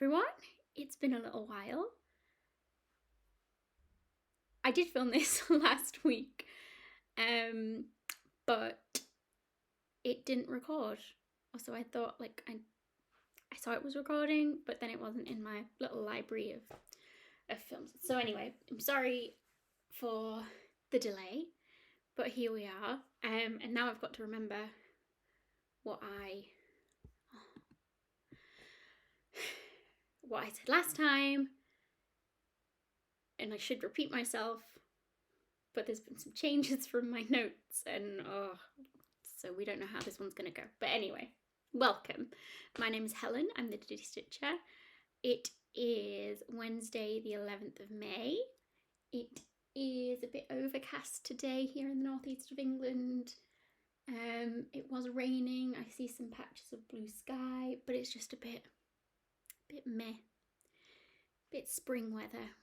everyone. It's been a little while. I did film this last week, but it didn't record. Also, I thought I saw it was recording, but then it wasn't in my little library of films. So anyway, I'm sorry for the delay, but here we are. And now I've got to remember what I said last time, and I should repeat myself, but there's been some changes from my notes, and so we don't know how this one's gonna go. But anyway, welcome. My name is Helen. I'm the Diddy Stitcher. It is Wednesday, the 11th of May. It is a bit overcast today here in the northeast of England. It was raining. I see some patches of blue sky, but it's just a bit meh. Bit spring weather.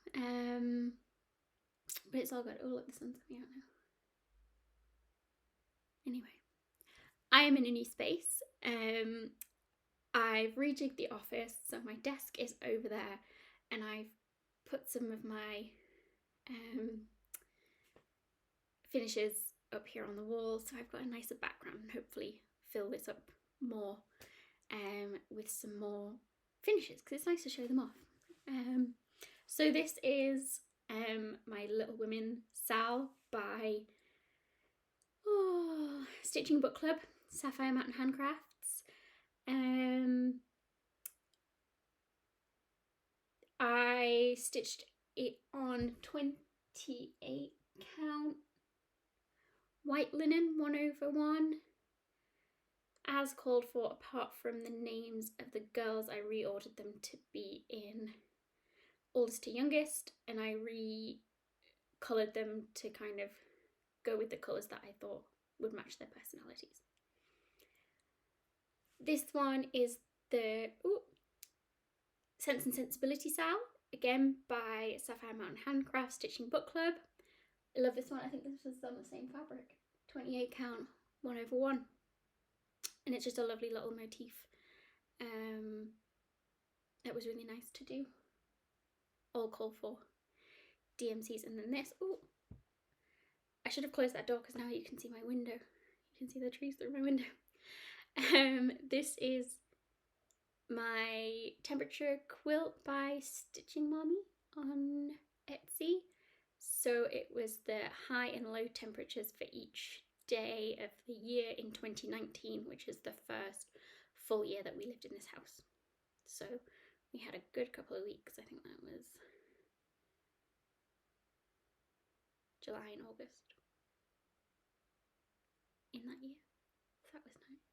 But it's all good. Oh look, the sun's coming out now. Anyway, I am in a new space. I've rejigged the office, so my desk is over there, and I've put some of my finishes up here on the wall, so I've got a nicer background and hopefully fill this up more with some more finishes, because it's nice to show them off. So this is my Little Women Sal by Stitching Book Club, Sapphire Mountain Handcrafts. I stitched it on 28 count white linen 1/1, as called for, apart from the names of the girls. I reordered them to be in oldest to youngest, and I re-coloured them to kind of go with the colours that I thought would match their personalities. This one is the Sense and Sensibility Sal, again by Sapphire Mountain Handcrafts Stitching Book Club. I love this one. I think this was on the same fabric, 28 count 1/1, and it's just a lovely little motif. It was really nice to do. All call for DMCs. And then this, I should have closed that door because now you can see my window. You can see the trees through my window. This is my temperature quilt by Stitching Mommy on Etsy. So it was the high and low temperatures for each day of the year in 2019, which is the first full year that we lived in this house. So we had a good couple of weeks. I think that was July and August in that year. So that was nice.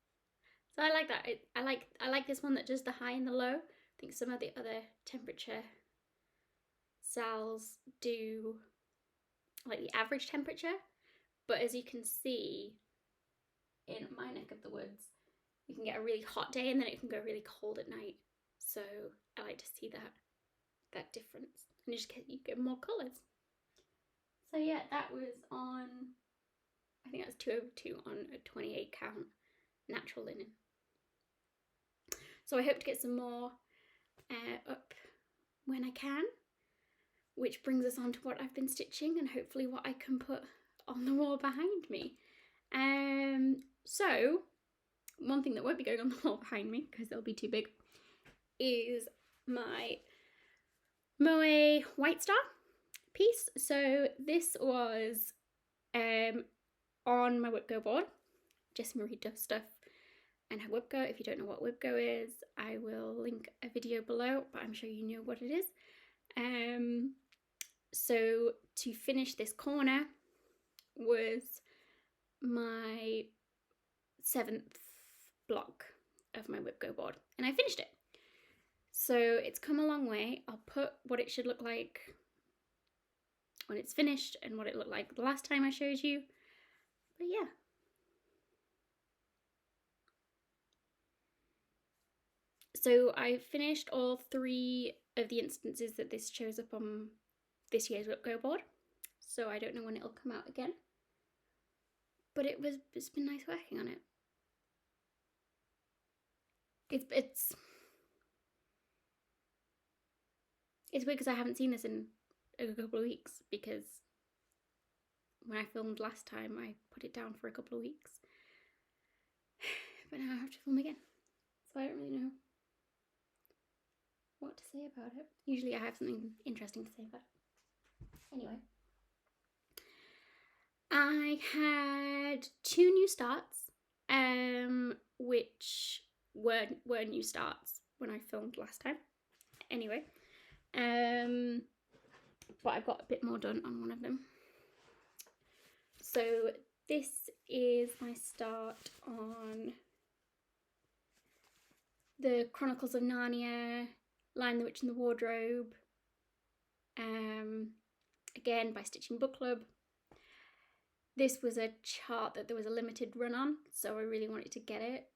So I like that. I like this one that does the high and the low. I think some of the other temperature sals do like the average temperature, but as you can see in my neck of the woods, you can get a really hot day and then it can go really cold at night. So I like to see that difference, and you get more colours. So yeah, that was on, I think that was 202 on a 28 count natural linen. So I hope to get some more up when I can, which brings us on to what I've been stitching and hopefully what I can put on the wall behind me. So one thing that won't be going on the wall behind me because it'll be too big is my Moe White Star piece. So this was on my Whipgo board, Jessie Marie Duff stuff and her Whipgo. If you don't know what Whipgo is, I will link a video below, but I'm sure you know what it is. So to finish this corner was my 7th block of my Whipgo board, and I finished it. So it's come a long way. I'll put what it should look like when it's finished and what it looked like the last time I showed you. But yeah. So I finished all 3 of the instances that this shows up on this year's Whipgo board. So I don't know when it'll come out again. But it's been nice working on it. It's It's weird because I haven't seen this in a couple of weeks, because when I filmed last time I put it down for a couple of weeks. But now I have to film again. So I don't really know what to say about it. Usually I have something interesting to say about it. Anyway. I had 2 new starts, which were new starts when I filmed last time. Anyway. But I got a bit more done on one of them. So this is my start on the Chronicles of Narnia, Lion the Witch and the Wardrobe, again by Stitching Book Club. This was a chart that there was a limited run on, so I really wanted to get it.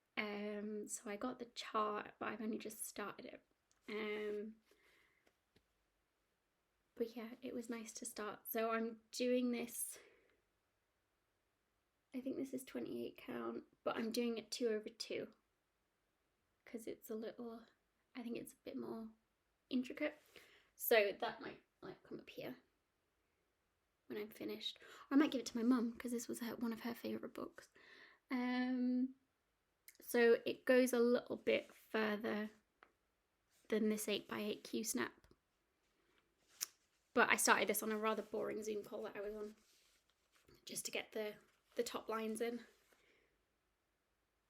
So I got the chart, but I've only just started it. But yeah, it was nice to start. So I'm doing this, I think this is 28 count, but I'm doing it 2/2 because it's a little, I think it's a bit more intricate. So that might like come up here when I'm finished. Or I might give it to my mum because this was one of her favourite books. So it goes a little bit further than this 8x8 Q snap. But I started this on a rather boring Zoom call that I was on, just to get the top lines in.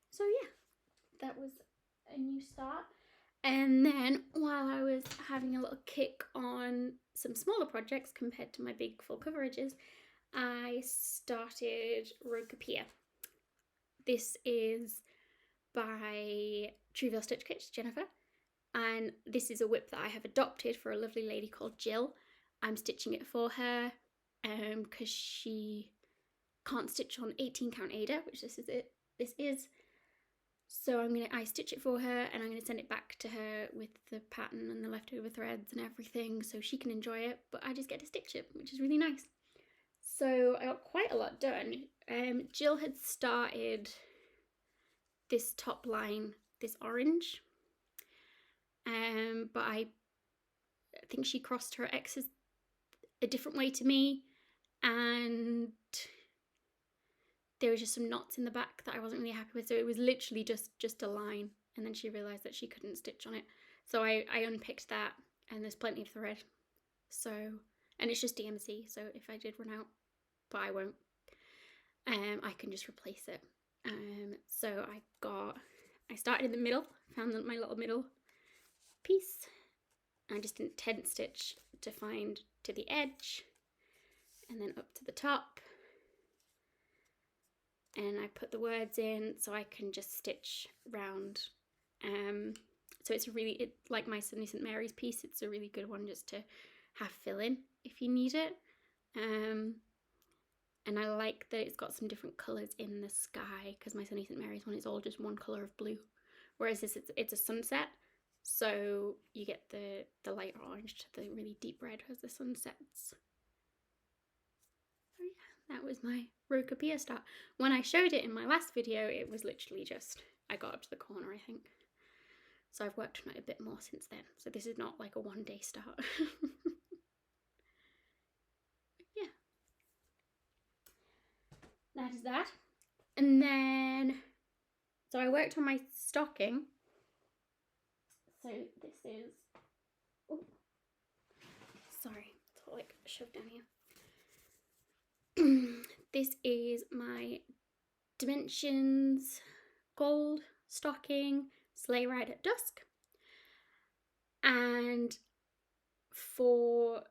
So yeah, that was a new start. And then while I was having a little kick on some smaller projects compared to my big full coverages, I started Rokapia. This is by Trivial Stitch Kits, Jennifer. And this is a whip that I have adopted for a lovely lady called Jill. I'm stitching it for her because she can't stitch on 18 count Ada, which this is. So I stitch it for her, and I'm going to send it back to her with the pattern and the leftover threads and everything so she can enjoy it, but I just get to stitch it, which is really nice. So I got quite a lot done. Jill had started this top line, this orange, but I think she crossed her X's a different way to me, and there was just some knots in the back that I wasn't really happy with, so it was literally just a line, and then she realised that she couldn't stitch on it. So I unpicked that, and there's plenty of thread. So, and it's just DMC, so if I did run out, but I won't, I can just replace it. So I started in the middle, found my little middle piece. I just didn't tent stitch to find to the edge, and then up to the top. And I put the words in so I can just stitch round. So it's like my Sunny St Mary's piece, it's a really good one just to have fill in if you need it. And I like that it's got some different colours in the sky, because my Sunny St Mary's one is all just one colour of blue, whereas this it's a sunset, so you get the light orange to the really deep red as the sun sets. So yeah, that was my Rokapia start. When I showed it in my last video, it was literally just, I got up to the corner, I think. So I've worked on it a bit more since then. So this is not like a one-day start. Yeah. That is that. And then, so I worked on my stocking. So this is, oh, sorry, it's all like shoved down here. This is my Dimensions Gold stocking, Sleigh Ride at Dusk. And for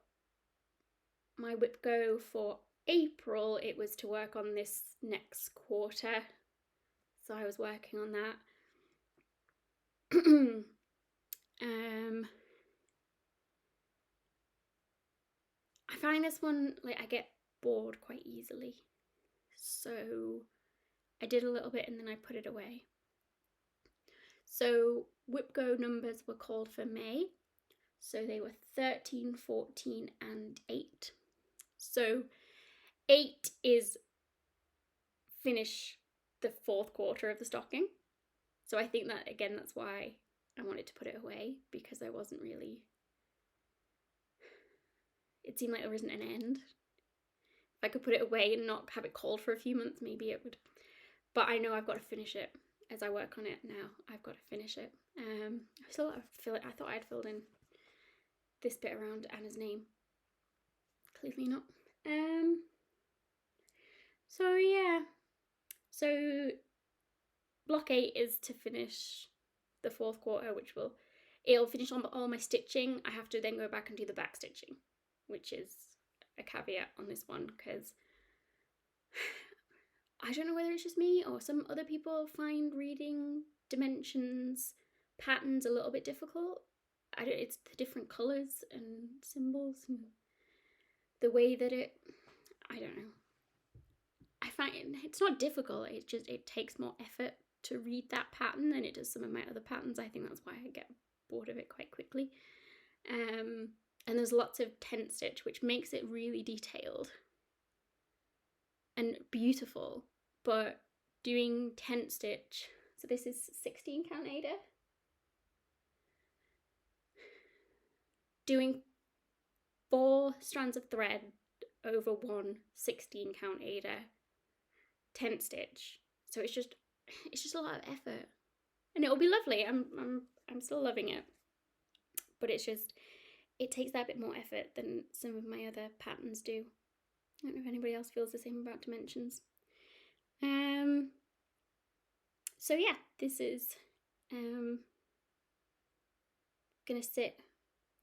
my whip go for April, it was to work on this next quarter. So I was working on that. I find this one, like, I get bored quite easily. So I did a little bit and then I put it away. So whip go numbers were called for May. So they were 13, 14 and 8. So 8 is finish the 4th quarter of the stocking. So I think that, again, that's why I wanted to put it away, because I wasn't really it seemed like there wasn't an end. If I could put it away and not have it cold for a few months, maybe it would. But I know I've got to finish it as I work on it now. I've got to finish it. I still got to fill it. I thought I'd filled in this bit around Anna's name. Clearly not. So yeah. So block 8 is to finish the 4th quarter, which it'll finish on all my stitching. I have to then go back and do the back stitching, which is a caveat on this one, because I don't know whether it's just me or some other people find reading dimensions patterns a little bit difficult. It's the different colours and symbols and the way that I don't know. I find it's not difficult, it's just it takes more effort to read that pattern than it does some of my other patterns. I think that's why I get bored of it quite quickly. And there's lots of tent stitch, which makes it really detailed and beautiful, but doing tent stitch, so this is 16 count Ada, doing 4 strands of thread over one 16 count Ada tent stitch, so it's just a lot of effort, and it'll be lovely. I'm still loving it, but it takes that bit more effort than some of my other patterns do. I don't know if anybody else feels the same about dimensions. So yeah, this is gonna sit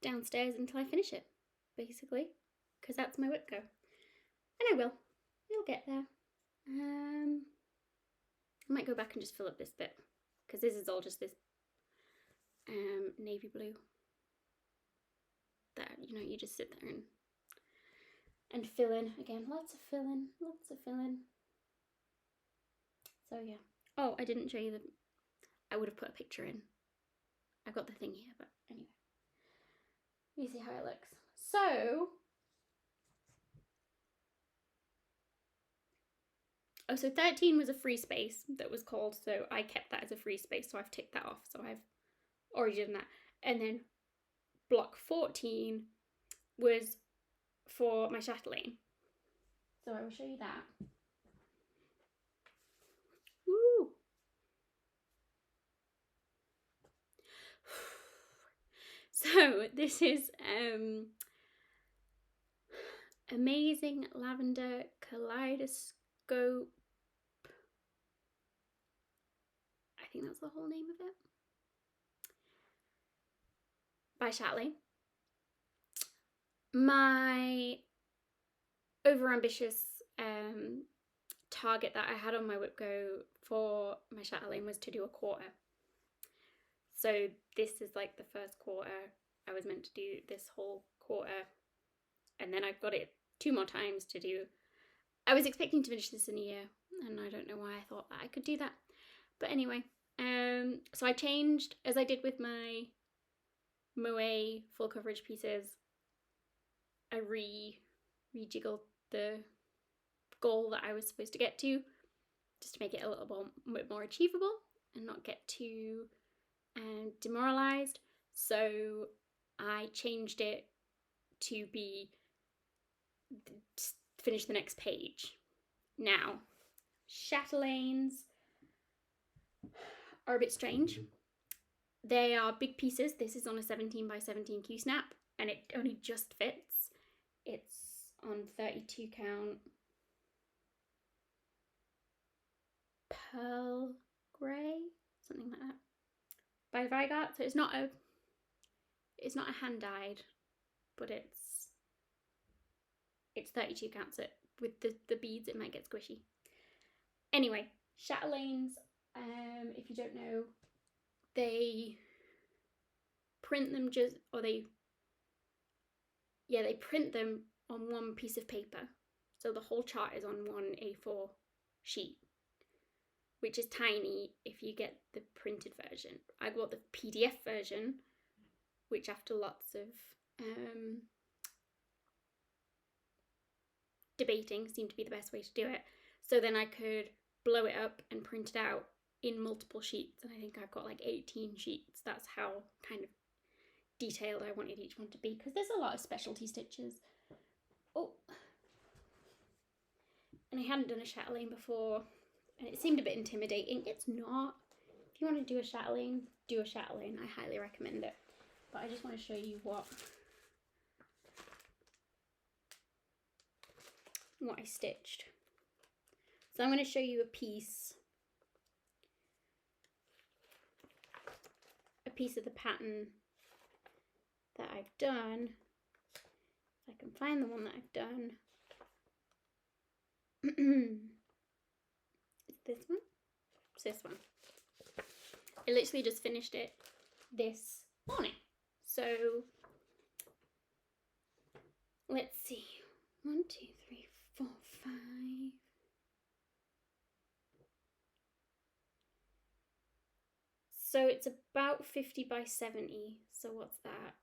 downstairs until I finish it, basically, because that's my whip go, and it'll get there. I might go back and just fill up this bit, because this is all just this navy blue that, you know, you just sit there and fill in. Again, lots of filling. So yeah. Oh, I didn't show you I would have put a picture in. I've got the thing here, but anyway. You see how it looks. So, so 13 was a free space that was called, so I kept that as a free space, so I've ticked that off, so I've already done that. And then block 14 was for my chatelaine. So I will show you that. Woo! So this is Amazing Lavender Kaleidoscope. I think that's the whole name of it. By Chatelaine. My overambitious target that I had on my whip go for my Chatelaine was to do a quarter. So this is like the first quarter. I was meant to do this whole quarter, and then I've got it 2 more times to do. I was expecting to finish this in a year, and I don't know why I thought that I could do that. But anyway, so I changed, as I did with my Moe full coverage pieces, I rejiggled the goal that I was supposed to get to, just to make it a little bit more achievable and not get too demoralized. So I changed it to be finish the next page. Now, Chatelaines are a bit strange. They are big pieces. This is on a 17 by 17 Q snap, and it only just fits. It's on 32 count pearl grey, something like that, by Vigart. So it's not a hand dyed, but it's 32 counts. It with the beads, it might get squishy. Anyway, Chatelaines, if you don't know, they print them they print them on one piece of paper. So the whole chart is on one A4 sheet, which is tiny if you get the printed version. I got the PDF version, which after lots of debating seemed to be the best way to do it. So then I could blow it up and print it out in multiple sheets, and I think I've got like 18 sheets. That's how kind of detailed I wanted each one to be, because there's a lot of specialty stitches Oh. And I hadn't done a chatelaine before, and it seemed a bit intimidating. It's not. If you want to do a chatelaine, do a chatelaine. I highly recommend it. But I just want to show you what I stitched. So I'm going to show you a piece of the pattern that I've done. If I can find the one that I've done. Is this one? It's this one. I literally just finished it this morning. So let's see. 1, 2, 3, 4, 5. So it's about 50 by 70. So what's that?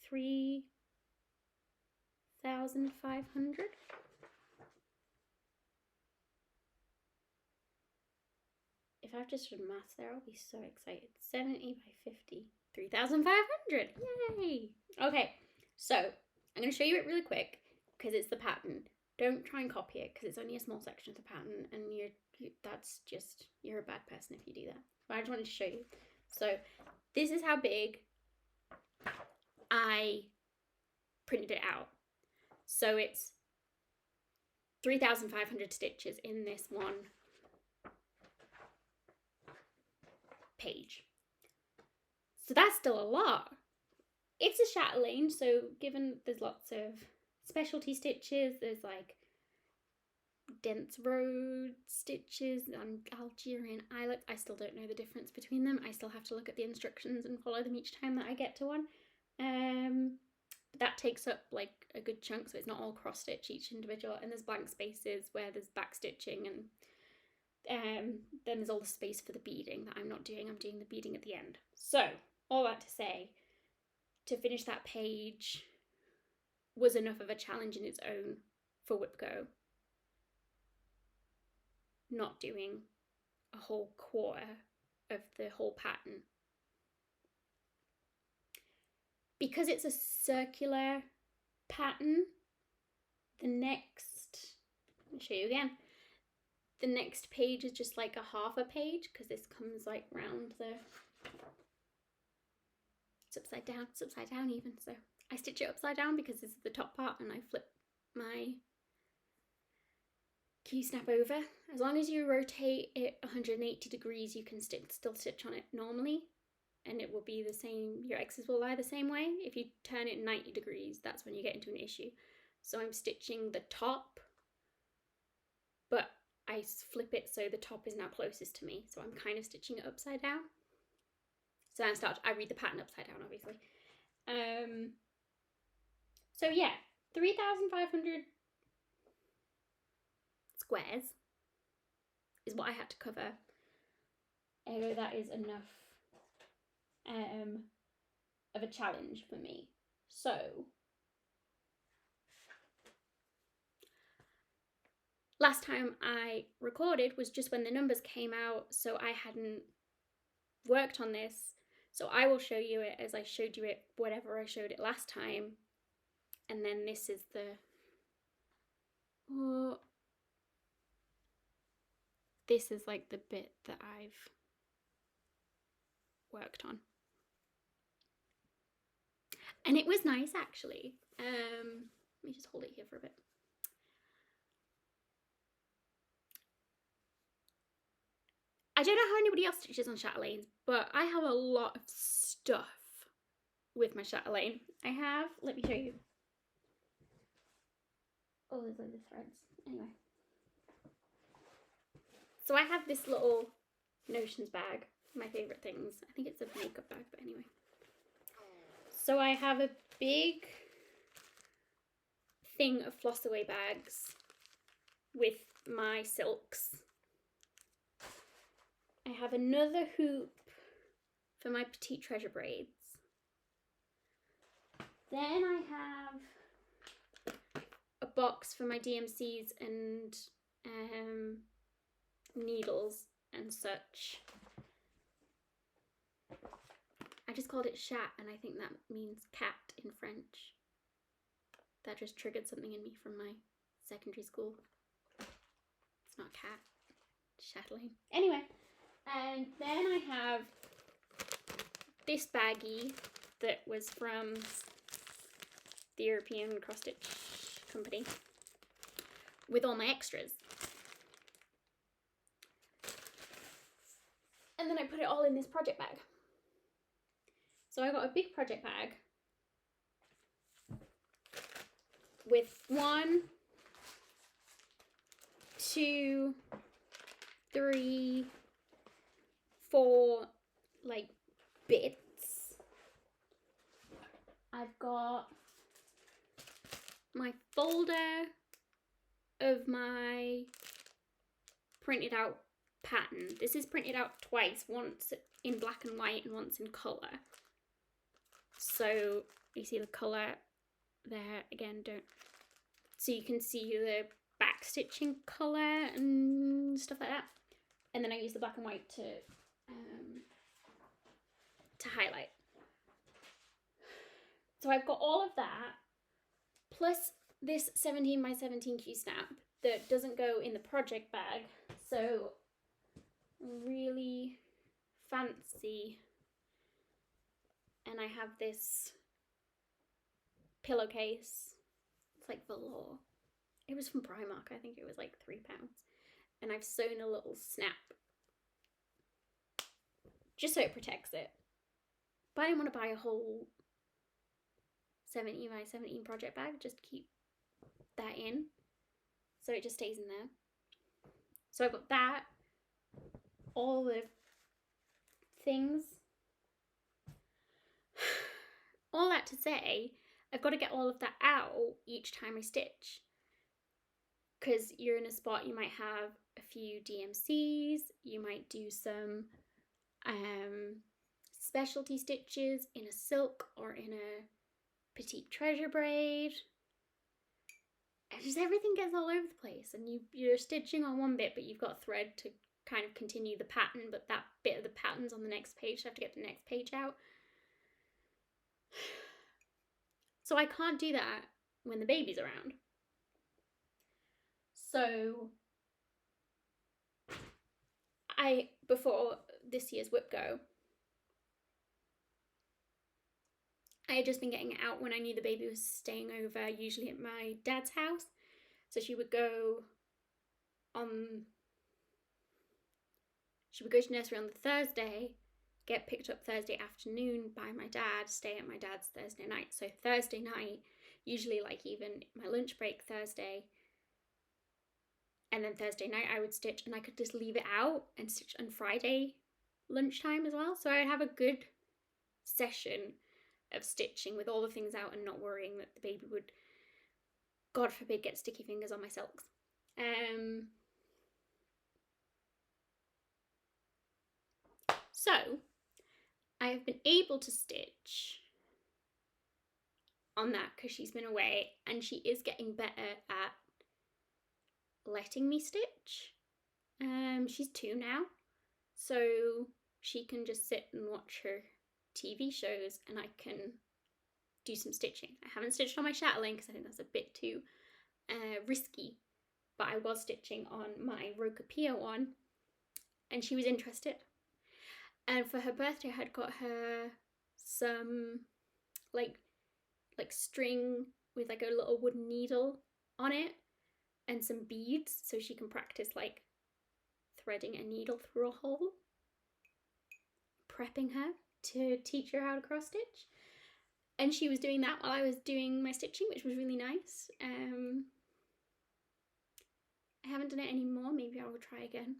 3,500. If I've just done maths there, I'll be so excited. 70 by 50, 3,500. Yay! Okay, so I'm going to show you it really quick because it's the pattern. Don't try and copy it because it's only a small section of the pattern, and you're a bad person if you do that. But I just wanted to show you. So this is how big I printed it out. So it's 3,500 stitches in this one page. So that's still a lot. It's a chatelaine, so given there's lots of specialty stitches, there's like dense road stitches and Algerian eyelets. I still don't know the difference between them. I still have to look at the instructions and follow them each time that I get to one. That takes up like a good chunk, so it's not all cross stitch each individual, and there's blank spaces where there's back stitching, and then there's all the space for the beading that I'm not doing. I'm doing the beading at the end. So all that to say, to finish that page was enough of a challenge in its own for WhipGo. Not doing a whole quarter of the whole pattern. Because it's a circular pattern, let me show you again. The next page is just like a half a page because this comes like round it's upside down even. So I stitch it upside down because this is the top part, and I flip my key snap over. As long as you rotate it 180 degrees, you can still stitch on it normally, and it will be the same. Your X's will lie the same way. If you turn it 90 degrees, that's when you get into an issue. So I'm stitching the top, but I flip it so the top is now closest to me. So I'm kind of stitching it upside down. So I read the pattern upside down, obviously. So yeah, 3,500 squares is what I had to cover. Ergo, that is enough of a challenge for me. So last time I recorded was just when the numbers came out, so I hadn't worked on this. So I will show you it as I showed you it, whatever I showed it last time. And then this is this is like the bit that I've worked on. And it was nice, actually. Let me just hold it here for a bit. I don't know how anybody else stitches on chatelaines, but I have a lot of stuff with my chatelaine. I have, let me show you. Oh, there's loads of threads. Anyway. So I have this little notions bag, my favourite things. I think it's a makeup bag, but anyway. So I have a big thing of floss away bags with my silks. I have another hoop for my petite treasure braids. Then I have a box for my DMCs and needles and such. just called it chat, and I think that means cat in French. That just triggered something in me from my secondary school. It's not cat, Chatelaine. Anyway, and then I have this baggie that was from the European cross stitch company with all my extras. And then I put it all in this project bag. So I got a big project bag with 1, 2, 3, 4 like bits. I've got my folder of my printed out pattern. This is printed out twice, once in black and white and once in colour. So you see the colour there again, so you can see the back stitching colour and stuff like that. And then I use the black and white to highlight. So I've got all of that, plus this 17 by 17 Q snap that doesn't go in the project bag. So really fancy. And I have this pillowcase. It's like velour. It was from Primark. I think it was like £3. And I've sewn a little snap just so it protects it. But I didn't want to buy a whole 17 by 17 project bag just to keep that in. So it just stays in there. So I've got that. All the things. All that to say, I've got to get all of that out each time I stitch. Because you're in a spot, you might have a few DMCs, you might do some specialty stitches in a silk or in a petite treasure braid. And just everything gets all over the place, and you're stitching on one bit, but you've got thread to kind of continue the pattern, but that bit of the pattern's on the next page, so I have to get the next page out. So I can't do that when the baby's around. So before this year's whip go, I had just been getting it out when I knew the baby was staying over, usually at my dad's house. So she would go to nursery on the Thursday, get picked up Thursday afternoon by my dad, stay at my dad's Thursday night. So Thursday night, usually like even my lunch break Thursday, and then Thursday night I would stitch, and I could just leave it out and stitch on Friday lunchtime as well. So I'd have a good session of stitching with all the things out and not worrying that the baby would, God forbid, get sticky fingers on my silks. So I have been able to stitch on that because she's been away, and she is getting better at letting me stitch. She's 2 now, so she can just sit and watch her TV shows and I can do some stitching. I haven't stitched on my chatelaine because I think that's a bit too risky, but I was stitching on my Rokapia one and she was interested. And for her birthday I had got her some like string with like a little wooden needle on it and some beads so she can practice like threading a needle through a hole, prepping her to teach her how to cross stitch. And she was doing that while I was doing my stitching, which was really nice. I haven't done it anymore. Maybe I will try again.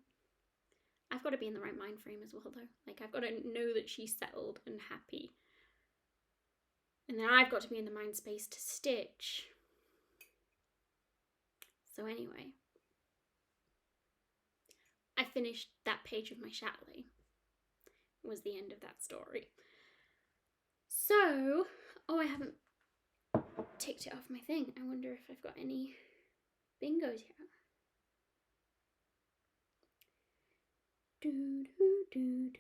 I've got to be in the right mind frame as well though. Like I've got to know that she's settled and happy. And then I've got to be in the mind space to stitch. So anyway, I finished that page of my chatelaine. Was the end of that story. So, oh, I haven't ticked it off my thing. I wonder if I've got any bingos yet. Do do do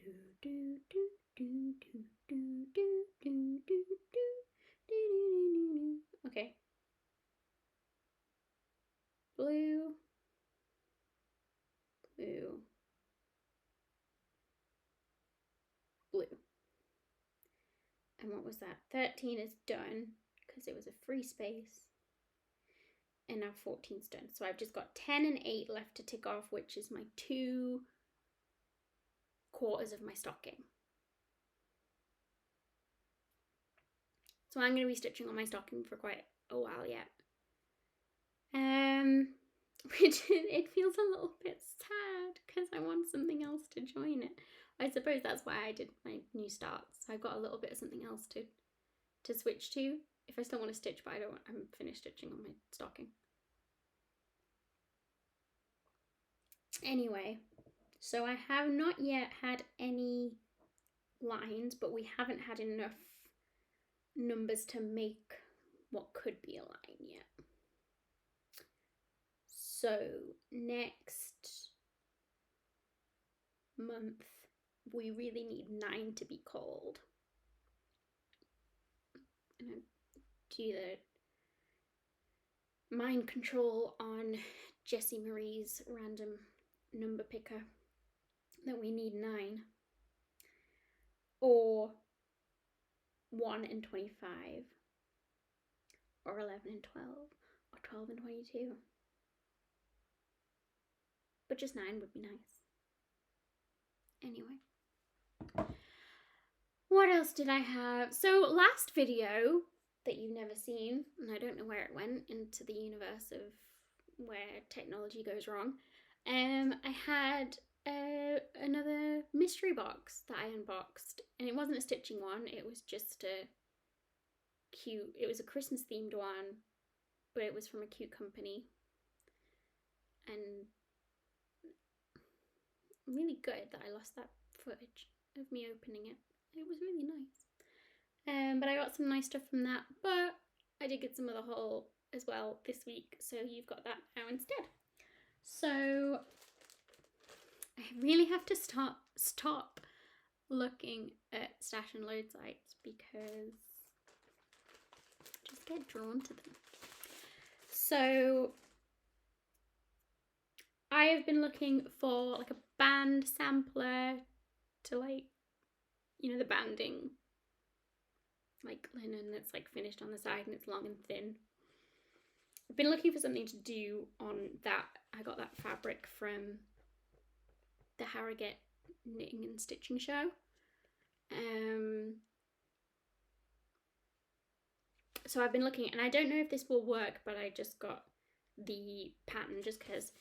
do do do do do. Okay. Blue. Blue. Blue. And what was that? 13 is done because it was a free space. And now 14's done. So I've just got 10 and 8 left to tick off, which is my 2 quarters of my stocking. So I'm going to be stitching on my stocking for quite a while yet. Which it feels a little bit sad because I want something else to join it. I suppose that's why I did my new start. So I've got a little bit of something else to switch to if I still want to stitch, but I'm finished stitching on my stocking. Anyway, so I have not yet had any lines, but we haven't had enough numbers to make what could be a line yet. So next month we really need 9 to be called. And I do the mind control on Jessie Marie's random number picker that we need 9, or 1 and 25, or 11 and 12, or 12 and 22. But just 9 would be nice. Anyway, what else did I have? So last video that you've never seen, and I don't know where it went into the universe of where technology goes wrong, I had another mystery box that I unboxed, and it wasn't a stitching one, it was just a cute, it was a Christmas themed one, but it was from a cute company, and really good that I lost that footage of me opening it. It was really nice. But I got some nice stuff from that, but I did get some of the haul as well this week, so you've got that now instead. So I really have to stop looking at stash and load sites because I just get drawn to them. So I have been looking for like a band sampler to, like, you know, the banding, like linen that's like finished on the side and it's long and thin. I've been looking for something to do on that. I got that fabric from the Harrogate Knitting and Stitching Show. So I've been looking, and I don't know if this will work, but I just got the pattern just because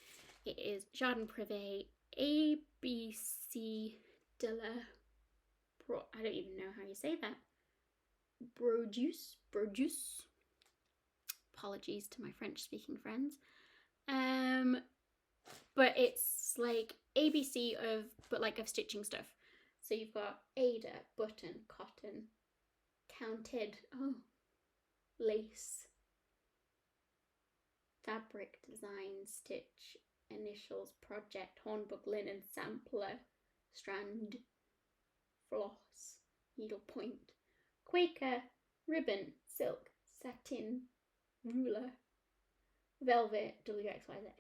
it is Jardin Privé ABC de la I don't even know how you say that. Brodeuse. Apologies to my French speaking friends. But it's like ABC of stitching stuff. So you've got Ada, button, cotton, counted, lace, fabric, design, stitch, initials, project, hornbook, linen, sampler, strand, floss, needlepoint, Quaker, ribbon, silk, satin, ruler, velvet, WXYZ.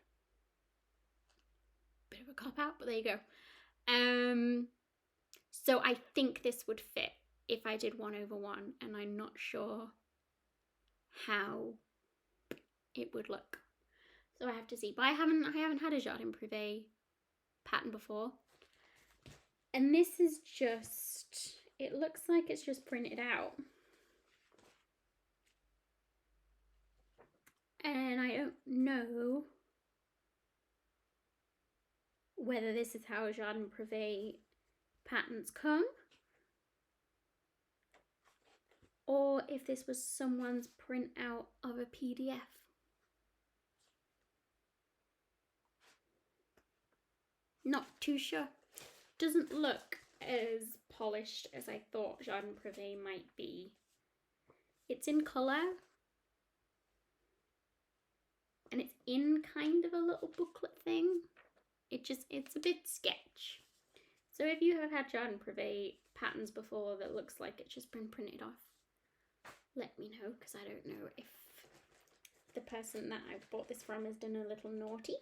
Bit of a cop out, but there you go. So I think this would fit if I did 1/1, and I'm not sure how it would look. So I have to see. But I haven't had a Jardin Privé pattern before. And this is just, it looks like it's just printed out. And I don't know whether this is how Jardin Privé patterns come, or if this was someone's print out of a PDF. Not too sure. Doesn't look as polished as I thought Jardin Privé might be. It's in colour, and it's in kind of a little booklet thing. It's a bit sketch. So if you have had Jardin Privé patterns before that looks like it's just been printed off, let me know, because I don't know if the person that I bought this from has done a little naughty.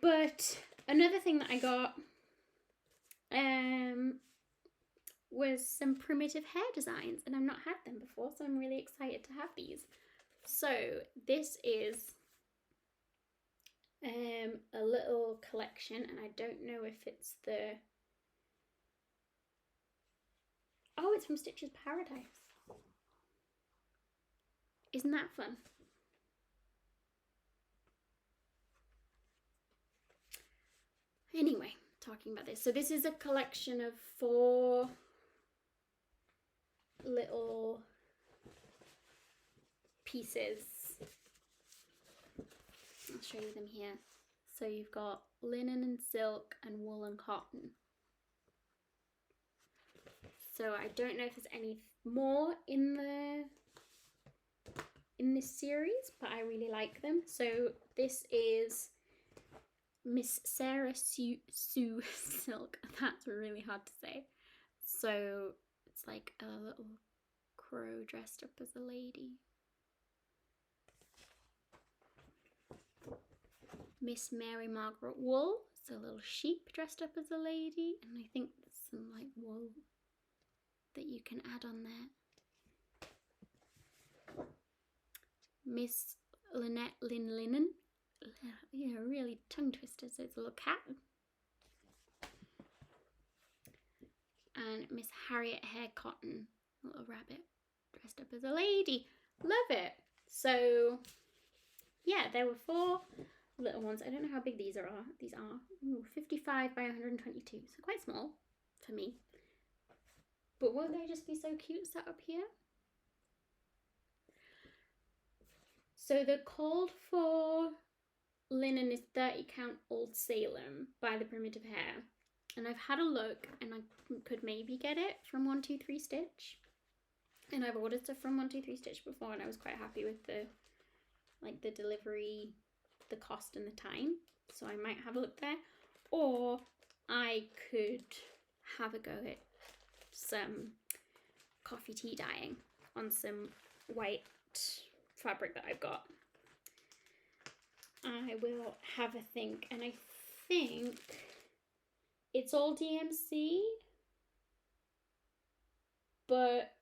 But another thing that I got was some primitive hair designs, and I've not had them before, so I'm really excited to have these. So this is a little collection, and I don't know if it's the... Oh, it's from Stitch's Paradise. Isn't that fun? Anyway, talking about this. So this is a collection of 4 little pieces. I'll show you them here. So you've got linen and silk and wool and cotton. So I don't know if there's any more in this series, but I really like them. So this is Miss Sarah Sue Silk. That's really hard to say. So it's like a little crow dressed up as a lady. Miss Mary Margaret Wool. It's a little sheep dressed up as a lady, and I think there's some like wool that you can add on there. Miss Lynette Linen. Yeah, really tongue twister. So it's a little cat. And Miss Harriet Hare Cotton, a little rabbit dressed up as a lady. Love it. So yeah, there were 4 little ones. I don't know how big these are. These are 55 by 122, so quite small for me. But won't they just be so cute set up here? So the called for linen is 30 count Old Salem by the Primitive Hair, and I've had a look, and I could maybe get it from 123 Stitch, and I've ordered stuff from 123 Stitch before, and I was quite happy with the delivery, the cost and the time, so I might have a look there. Or I could have a go at some coffee tea dyeing on some white fabric that I've got. I will have a think, and I think it's all DMC, but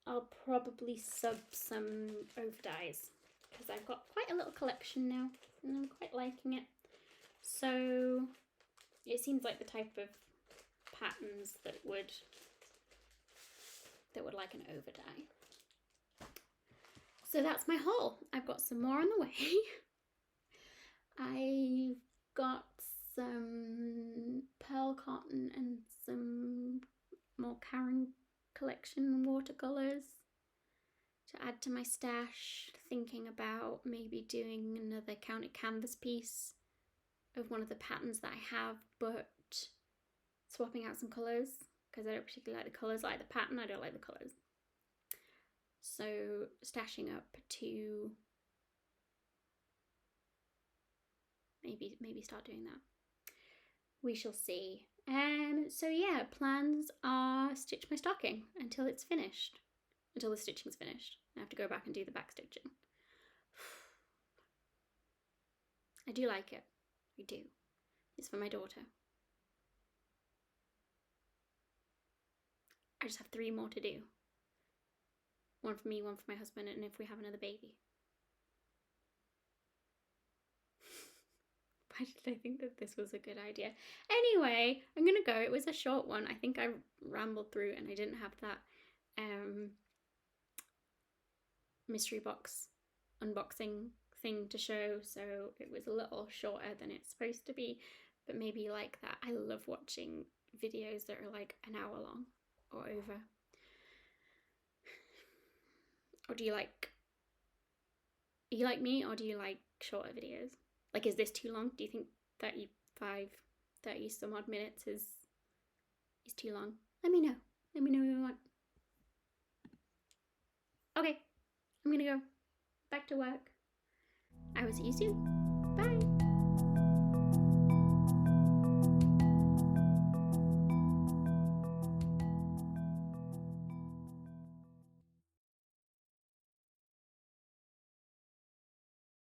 I'll probably sub some overdyes because I've got quite a little collection now and I'm quite liking it. So it seems like the type of patterns that would like an overdye. So that's my haul. I've got some more on the way. I've got some pearl cotton and some more Karen collection watercolors to add to my stash. Thinking about maybe doing another counted canvas piece of one of the patterns that I have, but swapping out some colours because I don't particularly like the colours. I like the pattern, I don't like the colours. So stashing up to maybe start doing that. We shall see. So yeah, plans are stitch my stocking until it's finished. Until the stitching's finished. I have to go back and do the back stitching. I do like it. I do. It's for my daughter. I just have 3 more to do. 1 for me, 1 for my husband, and if we have another baby. Why did I think that this was a good idea? Anyway, I'm gonna go. It was a short one. I think I rambled through and I didn't have that mystery box unboxing thing to show, so it was a little shorter than it's supposed to be, but maybe you like that. I love watching videos that are like an hour long or over. Or do you like me, or do you like shorter videos? Like, is this too long? Do you think 30 some odd minutes is too long? Let me know. Let me know what you want. Okay, I'm gonna go back to work. I will see you soon. Bye.